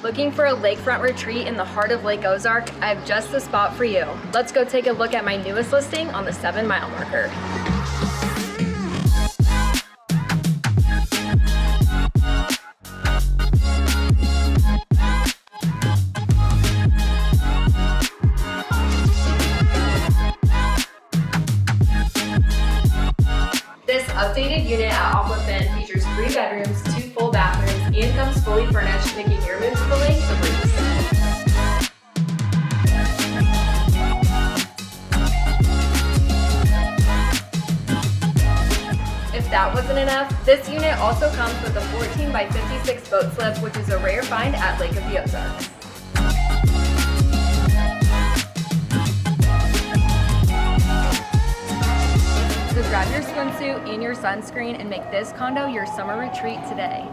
Looking for a lakefront retreat in the heart of Lake Ozark? I have just the spot for you. Let's go take a look at my newest listing on the 7-mile marker. This updated unit at Aquafin features 3 bedrooms, 2 full bathrooms, and comes fully furnished, making your move to the lake a breeze. If that wasn't enough, this unit also comes with a 14 by 56 boat slip, which is a rare find at Lake of the Ozarks. So grab your swimsuit and your sunscreen and make this condo your summer retreat today.